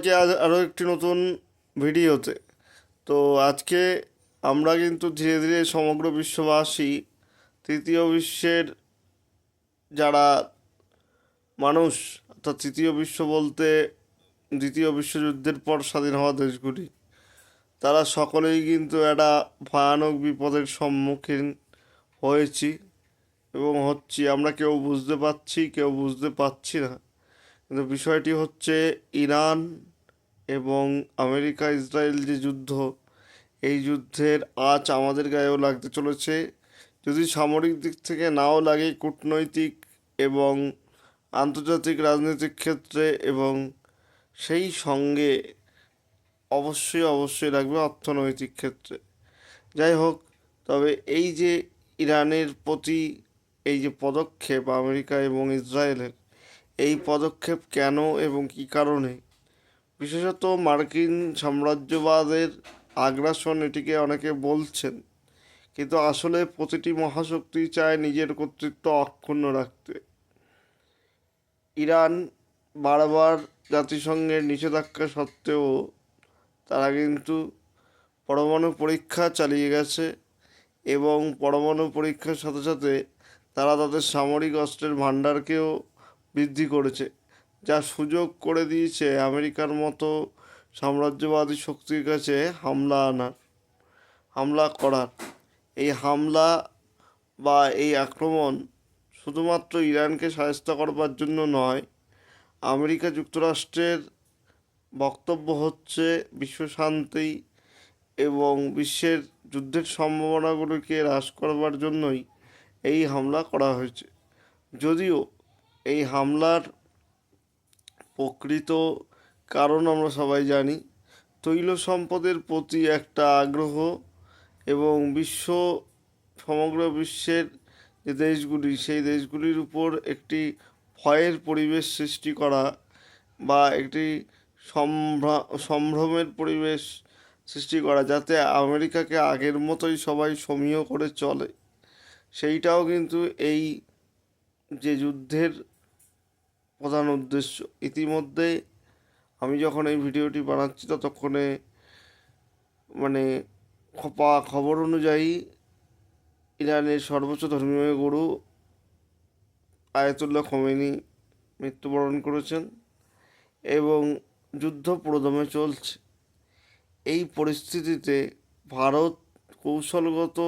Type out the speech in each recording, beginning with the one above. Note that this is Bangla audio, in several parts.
সবাইকে আজ আরও একটি নতুন ভিডিওতে। তো আজকে আমরা কিন্তু ধীরে ধীরে সমগ্র বিশ্ববাসী তৃতীয় বিশ্বের যারা মানুষ, অর্থাৎ তৃতীয় বিশ্ব বলতে দ্বিতীয় বিশ্বযুদ্ধের পর স্বাধীন হওয়া দেশগুলি, তারা সকলেই কিন্তু একটা ভয়ানক বিপদের সম্মুখীন হয়েছি এবং হচ্ছি। আমরা কেউ বুঝতে পারছি, কেউ বুঝতে পারছি না। কিন্তু বিষয়টি হচ্ছে ইরান এবং আমেরিকা ইসরায়েল যে যুদ্ধ, এই যুদ্ধের আঁচ আমাদের গায়েও লাগতে চলেছে। যদি সামরিক দিক থেকে নাও লাগে, কূটনৈতিক এবং আন্তর্জাতিক রাজনৈতিক ক্ষেত্রে, এবং সেই সঙ্গে অবশ্যই অবশ্যই লাগবে অর্থনৈতিক ক্ষেত্রে। যাই হোক, তবে এই যে ইরানের প্রতি এই যে পদক্ষেপ আমেরিকা এবং ইসরায়েলের, এই পদক্ষেপ কেন এবং কী কারণে, বিশেষত মার্কিন সাম্রাজ্যবাদের আগ্রাসন এটিকে অনেকে বলছেন, কিন্তু আসলে প্রতিটি মহাশক্তি চায় নিজের কর্তৃত্ব অক্ষুণ্ণ রাখতে। ইরান বারবার জাতিসংঘের নিষেধাজ্ঞা সত্ত্বেও তারা কিন্তু পরমাণু পরীক্ষা চালিয়ে গেছে, এবং পরমাণু পরীক্ষার সাথে সাথে তারা তাদের সামরিক অস্ত্রের ভাণ্ডারকেও বৃদ্ধি করেছে, যা সুযোগ করে দিয়েছে আমেরিকার মতো সাম্রাজ্যবাদী শক্তির কাছে হামলা করার। এই হামলা বা এই আক্রমণ শুধুমাত্র ইরানকে শায়েস্তা করবার জন্য নয়। আমেরিকা যুক্তরাষ্ট্রের বক্তব্য হচ্ছে বিশ্বশান্তি এবং বিশ্বের যুদ্ধের সম্ভাবনাগুলোকে হ্রাস করবার জন্যই এই হামলা করা হয়েছে। যদিও এই হামলার প্রকৃত কারণ আমরা সবাই জানি, তৈল সম্পদের প্রতি একটা আগ্রহ এবং সমগ্র বিশ্বের যে দেশগুলি, সেই দেশগুলির উপর একটি ভয়ের পরিবেশ সৃষ্টি করা বা একটি সম্ভ্রমের পরিবেশ সৃষ্টি করা, যাতে আমেরিকাকে আগের মতোই সবাই সমীহ করে চলে। সেইটাও কিন্তু এই যে যুদ্ধের প্রধান উদ্দেশ্য। ইতিমধ্যে আমি যখন এই ভিডিওটি বানাচ্ছি ততক্ষণে মানে খবর অনুযায়ী ইরানের সর্বোচ্চ ধর্মীয় গুরু আয়াতুল্লাহ খোমেনি মৃত্যুবরণ করেছেন এবং যুদ্ধ পুরোদমে চলছে। এই পরিস্থিতিতে ভারত কৌশলগত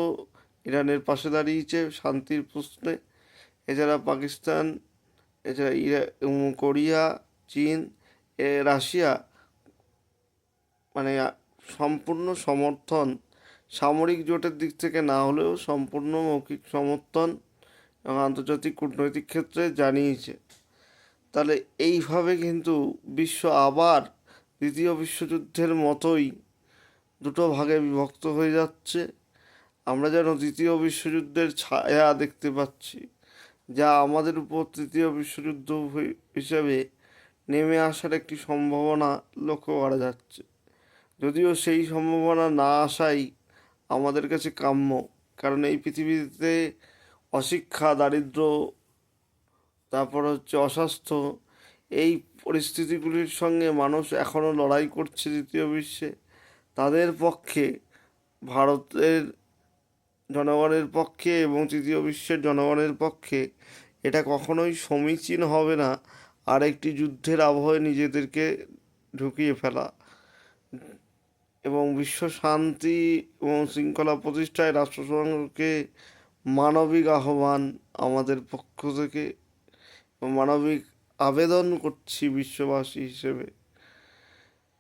ইরানের পাশে দাঁড়িয়েছে শান্তির প্রশ্নে। এছাড়া পাকিস্তান, এছাড়া কোরিয়া, চীন, রাশিয়া, মানে সম্পূর্ণ সমর্থন, সামরিক জোটের দিক থেকে না হলেও সম্পূর্ণ মৌখিক সমর্থন এবং আন্তর্জাতিক কূটনৈতিক ক্ষেত্রে জানিয়েছে। তাহলে এইভাবে কিন্তু বিশ্ব আবার দ্বিতীয় বিশ্বযুদ্ধের মতোই দুটো ভাগে বিভক্ত হয়ে যাচ্ছে। আমরা যেন দ্বিতীয় বিশ্বযুদ্ধের ছায়া দেখতে পাচ্ছি, যা আমাদের উপর তৃতীয় বিশ্বযুদ্ধ হিসেবে নেমে আসার একটি সম্ভাবনা লক্ষ্য করা যাচ্ছে। যদিও সেই সম্ভাবনা না আসাই আমাদের কাছে কাম্য, কারণ এই পৃথিবীতে অশিক্ষা, দারিদ্র, তারপর হচ্ছে অস্বাস্থ্য, এই পরিস্থিতিগুলির সঙ্গে মানুষ এখনও লড়াই করছে দ্বিতীয় বিশ্বে। তাদের পক্ষে, ভারতের জনগণের পক্ষে এবং তৃতীয় বিশ্বের জনগণের পক্ষে এটা কখনোই সমীচীন হবে না আরেকটি যুদ্ধের আবহে নিজেদেরকে ঢুকিয়ে ফেলা। এবং বিশ্ব শান্তি এবং শৃঙ্খলা প্রতিষ্ঠায় রাষ্ট্রসংঘকে মানবিক আহ্বান আমাদের পক্ষ থেকে, মানবিক আবেদন করছি বিশ্ববাসী হিসেবে,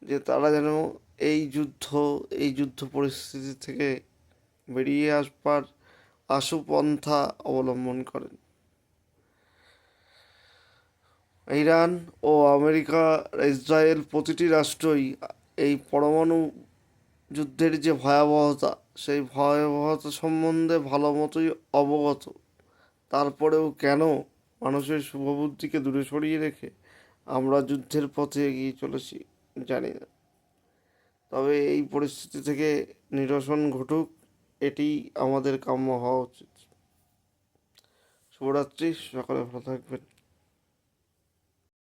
যে তারা যেন এই যুদ্ধ পরিস্থিতি থেকে বেরিয়ে আসবার আশু পন্থা অবলম্বন করেন। ইরান ও আমেরিকা, ইসরায়েল প্রতিটি রাষ্ট্রই এই পরমাণু যুদ্ধের যে ভয়াবহতা, সেই ভয়াবহতা সম্বন্ধে ভালো মতোই অবগত। তারপরেও কেন মানুষের শুভবুদ্ধিকে দূরে সরিয়ে রেখে আমরা যুদ্ধের পথে এগিয়ে চলেছি জানি না। তবে এই পরিস্থিতি থেকে নিরসন ঘটুক, এটি আমাদের কাম্য হওয়া উচিত। শুভরাত্রি, সকলে ভালো থাকবেন।